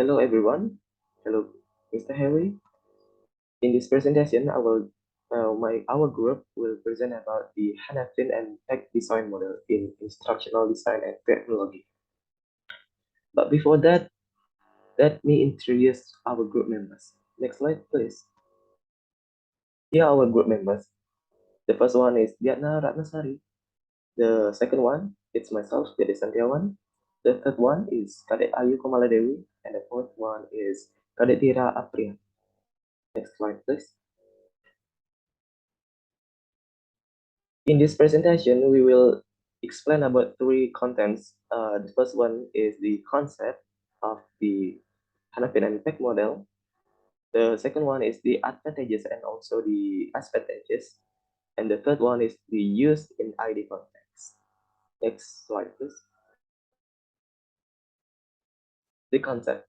Hello everyone. Hello, Mr. Harry. In this presentation, our group will present about the Hannafin and Peck design model in instructional design and technology. But before that, let me introduce our group members. Next slide, please. Here are our group members. The first one is Ratnasari. The second one, it's myself, Gede Santiawan. The third one is Kadek Komala Dewi, and the fourth one is Kadek Dhira Apriyani. Next slide, please. In this presentation, we will explain about three contents. The first one is the concept of the Hannafin and Peck model. The second one is the advantages and also the disadvantages. And the third one is the use in ID context. Next slide, please. The concept.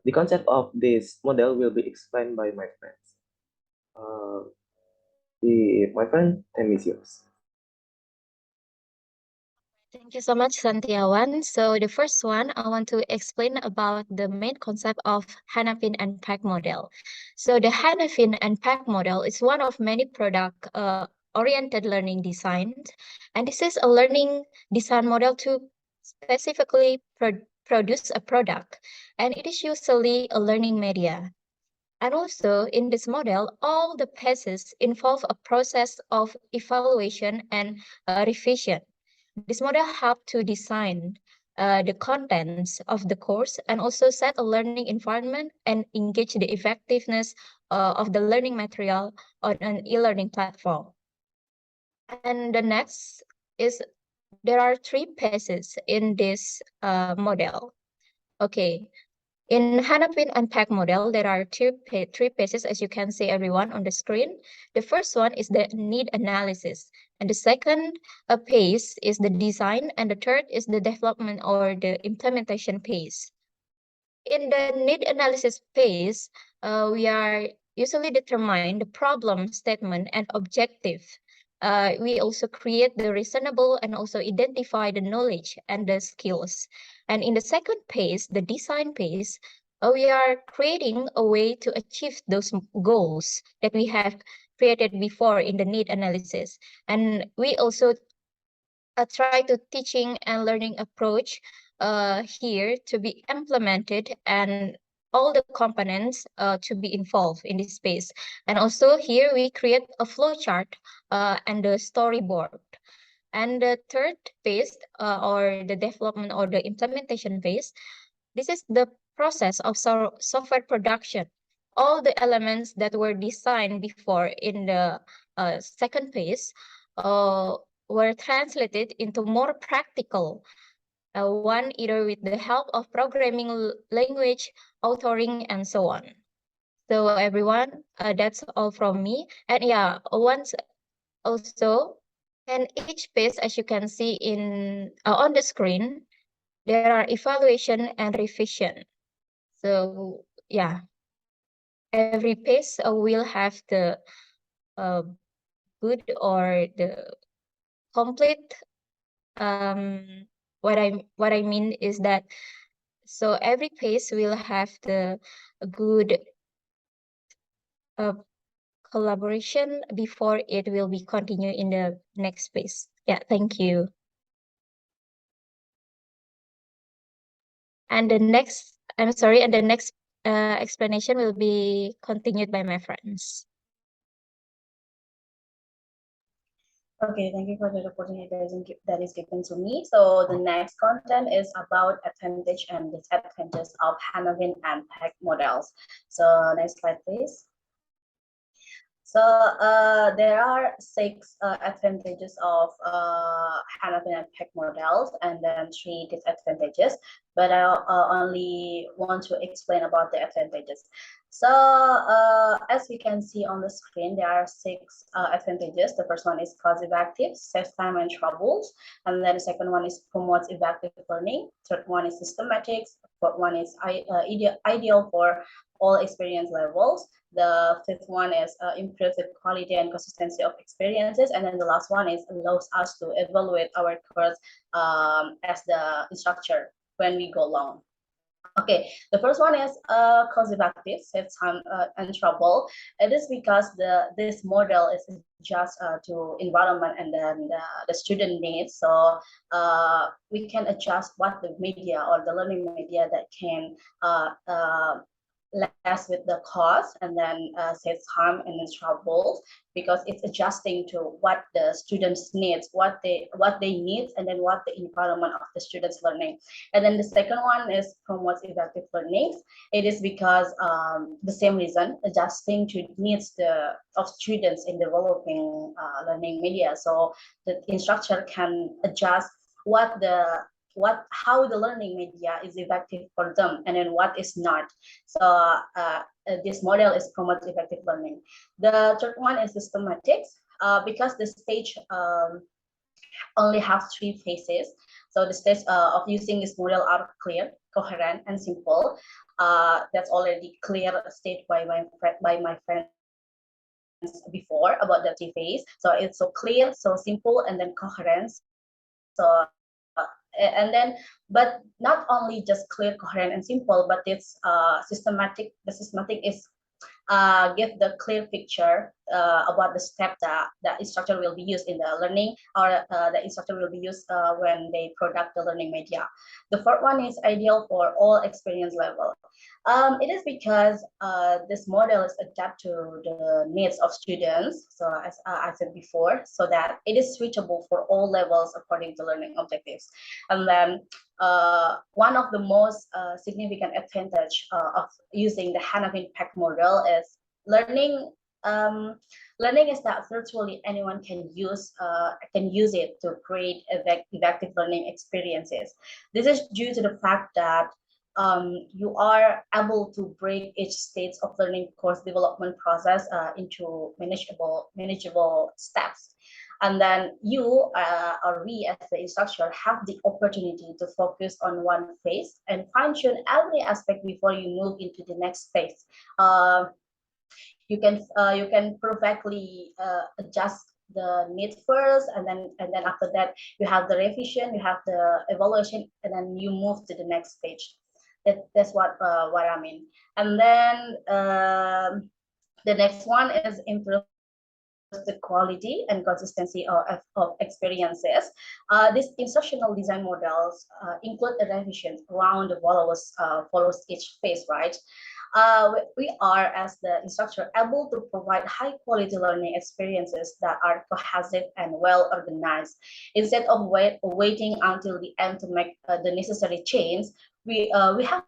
The concept of this model will be explained by my friends. My friend, time is yours. Thank you so much, Santiawan. So the first one, I want to explain about the main concept of Hannafin and Peck model. So the Hannafin and Peck model is one of many product oriented learning designs. And this is a learning design model to specifically produce a product. And it is usually a learning media. And also in this model, all the phases involve a process of evaluation and revision. This model helped to design the contents of the course and also set a learning environment and engage the effectiveness of the learning material on an e-learning platform. And the next is there are three phases in this model. Okay, in Hannafin and Peck model, there are three phases, as you can see everyone on the screen. The first one is the need analysis. And the second phase is the design. And the third is the development or the implementation phase. In the need analysis phase, we are usually determine the problem statement and objective. We also create the reasonable and also identify the knowledge and the skills. And in the second phase, the design phase, we are creating a way to achieve those goals that we have created before in the need analysis. And we also try to teaching and learning approach here to be implemented and all the components to be involved in this space. And also here we create a flow chart and a storyboard. And the third phase or the development or the implementation phase, this is the process of software production. All the elements that were designed before in the second phase were translated into more practical one, either with the help of programming language, authoring, and so on. So everyone, that's all from me. And yeah, once also, and each page, as you can see in on the screen, there are evaluation and revision. So yeah, every page will have the good or the complete. What I mean is that so every page will have the good collaboration before it will be continued in the next phase. Yeah, thank you. And the next, I'm sorry, and the next explanation will be continued by my friends. Okay, thank you for the opportunity that is given to me. So the next content is about advantage and disadvantages of Hannafin and Peck models. So next slide, please. So there are six advantages of Hannafin and Peck models, and then three disadvantages. But I only want to explain about the advantages. So as we can see on the screen, there are six advantages. The first one is cost-effective, saves time and troubles. And then the second one is promotes effective learning. Third one is systematic. Fourth one is ideal for all experience levels. The fifth one is improve the quality and consistency of experiences. And then the last one is allows us to evaluate our course as the instructor when we go along. Okay, the first one is cost effective, saves time and trouble. It is because this model is just to environment and then the student needs. So we can adjust what the media or the learning media that can less with the cost and then saves time and then trouble, because it's adjusting to what the students needs, what they need, and then what the environment of the students learning. And then the second one is promotes effective learning. It is because the same reason, adjusting to needs of students in developing learning media. So the instructor can adjust what how the learning media is effective for them and then what is not. So this model is promotes effective learning. The third one is systematics, because the stage only have 3 phases. So the steps of using this model are clear, coherent, and simple. That's already clear stated by my friends before about the 3 phase. So it's so clear, so simple, and then coherent. So and then, but not only just clear, coherent, and simple, but it's systematic. The systematic is give the clear picture about the step that the instructor will be used in the learning, or the instructor will be used when they product the learning media. The fourth one is ideal for all experience level. It is because this model is adapted to the needs of students, so as I said before, so that it is suitable for all levels according to learning objectives. And then one of the most significant advantage of using the Hannafin Peck model is learning. Learning is that virtually anyone can use it to create effective learning experiences. This is due to the fact that you are able to break each stage of learning course development process into manageable steps. And then you or we as the instructor have the opportunity to focus on one phase and fine-tune every aspect before you move into the next phase. You can perfectly adjust the need first, and then after that you have the revision, you have the evaluation, and then you move to the next stage. That's what I mean. And then the next one is improve the quality and consistency of experiences. These instructional design models include the revisions around the follows each phase, right? We are, as the instructor, able to provide high quality learning experiences that are cohesive and well organized. Instead of waiting until the end to make the necessary change, we have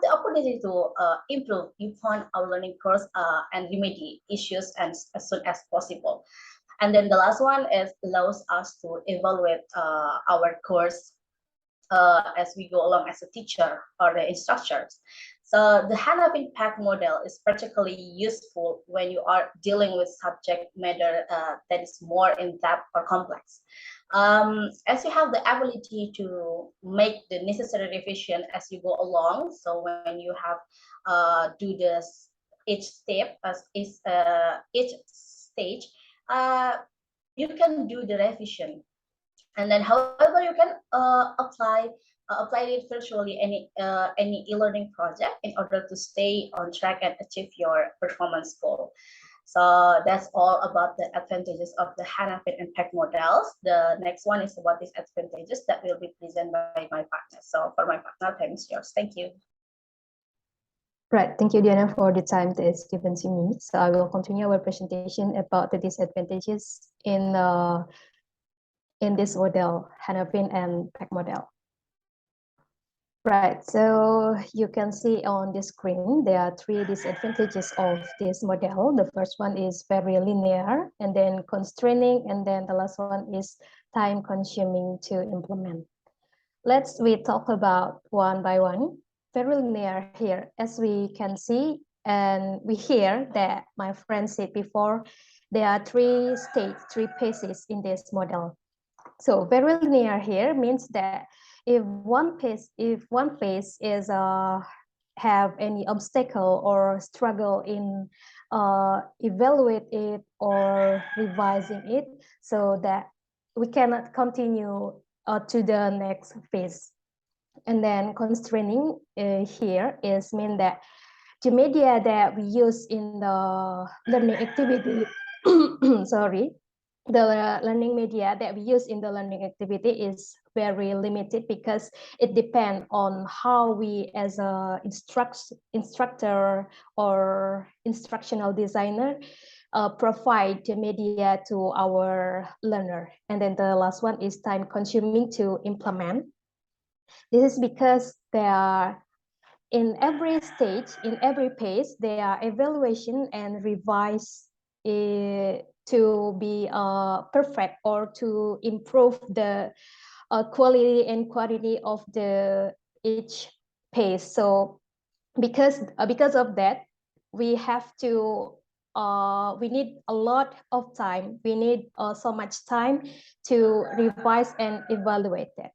the opportunity to improve upon our learning course and remedy issues as soon as possible. And then the last one is allows us to evaluate our course as we go along as a teacher or the instructors. So the Hannafin Peck model is particularly useful when you are dealing with subject matter that is more in-depth or complex. As you have the ability to make the necessary revision as you go along, so when you have do this each step as is each stage, you can do the revision. And then, however, you can apply it virtually any e-learning project in order to stay on track and achieve your performance goal. So that's all about the advantages of the Hannafin and Peck models. The next one is about these advantages that will be presented by my partner. So for my partner, time is yours. Thank you. Right, thank you, Diana, for the time that is given to me. So I will continue our presentation about the disadvantages in this model, Hannafin and Peck model. Right, so you can see on the screen, there are 3 disadvantages of this model. The first one is very linear, and then constraining, and then the last one is time consuming to implement. We talk about one by one. Very linear here, as we can see, and we hear that my friend said before, there are 3 phases in this model. So very linear here means that if one phase is have any obstacle or struggle in evaluate it or revising it, so that we cannot continue to the next phase. And then constraining here is mean that the media that we use in the learning activity, sorry, the learning media that we use in the learning activity is very limited because it depends on how we as a instructor or instructional designer provide the media to our learner. And then the last one is time consuming to implement. This is because there are in every stage, in every phase, there are evaluation and revise to be perfect or to improve the quality and quantity of the each phase. So because of that, we have to we need a lot of time. We need so much time to revise and evaluate that.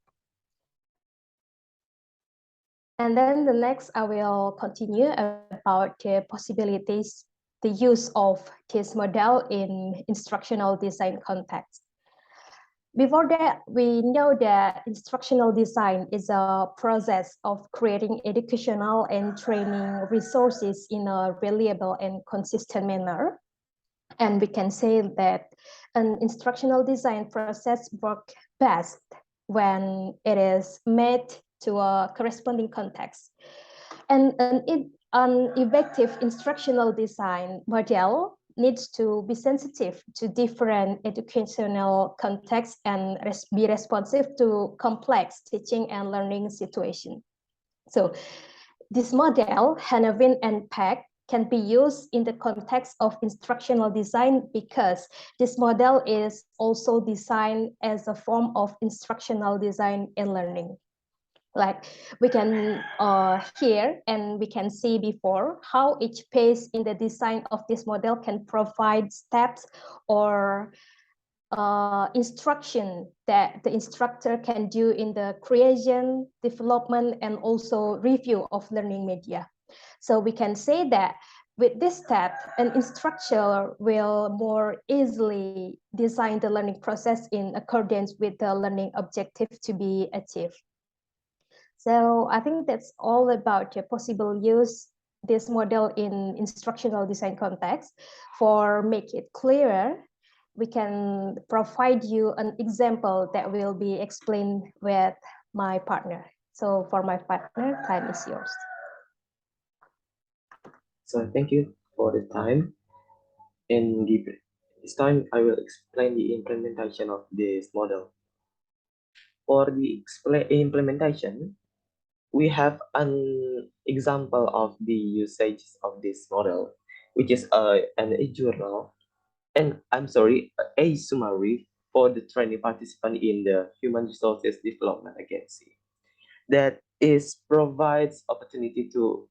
And then the next, I will continue about the possibilities, the use of this model in instructional design context. Before that, we know that instructional design is a process of creating educational and training resources in a reliable and consistent manner. And we can say that an instructional design process works best when it is made to a corresponding context. And an effective instructional design model needs to be sensitive to different educational contexts and be responsive to complex teaching and learning situations. So this model, Hannafin and Peck, can be used in the context of instructional design because this model is also designed as a form of instructional design and learning. Like we can hear and we can see before how each phase in the design of this model can provide steps or instruction that the instructor can do in the creation, development, and also review of learning media. So we can say that with this step, an instructor will more easily design the learning process in accordance with the learning objective to be achieved. So I think that's all about the possible use this model in instructional design context. For make it clearer, we can provide you an example that will be explained with my partner. So for my partner, time is yours. So thank you for the time. In this time, I will explain the implementation of this model. For the implementation, we have an example of the usage of this model, which is a journal, and I'm sorry, a summary for the training participant in the Human Resources Development Agency. That is provides opportunity to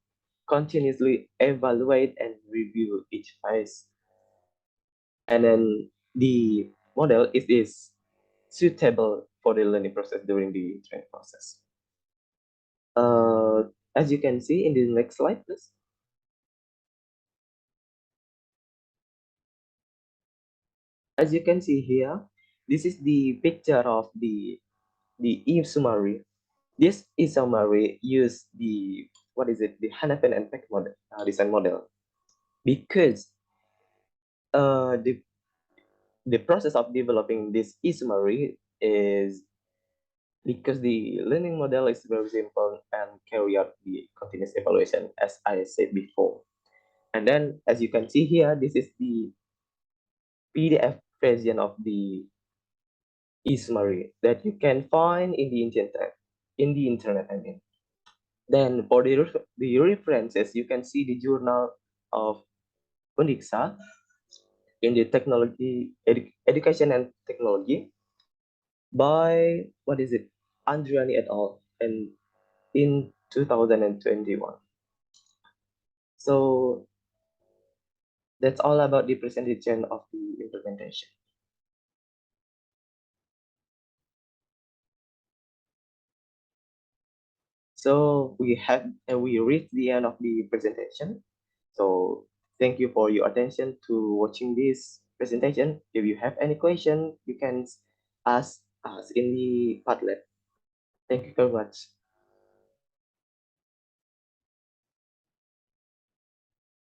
continuously evaluate and review each phase. And then the model is suitable for the learning process during the training process. As you can see in the next slide, please. As you can see here, this is the picture of the e-summary. This e-summary use the the Hannafin and Peck model, design model, because the process of developing this e-summary is because the learning model is very simple and carry out the continuous evaluation, as I said before. And then, as you can see here, this is the PDF version of the e-summary that you can find in the internet. I mean. Then for the references, you can see the journal of Undiksa in the education and technology by Apriyani et al. And in 2021. So that's all about the presentation of the implementation. So we reached the end of the presentation. So thank you for your attention to watching this presentation. If you have any question, you can ask us in the Padlet. Thank you very much.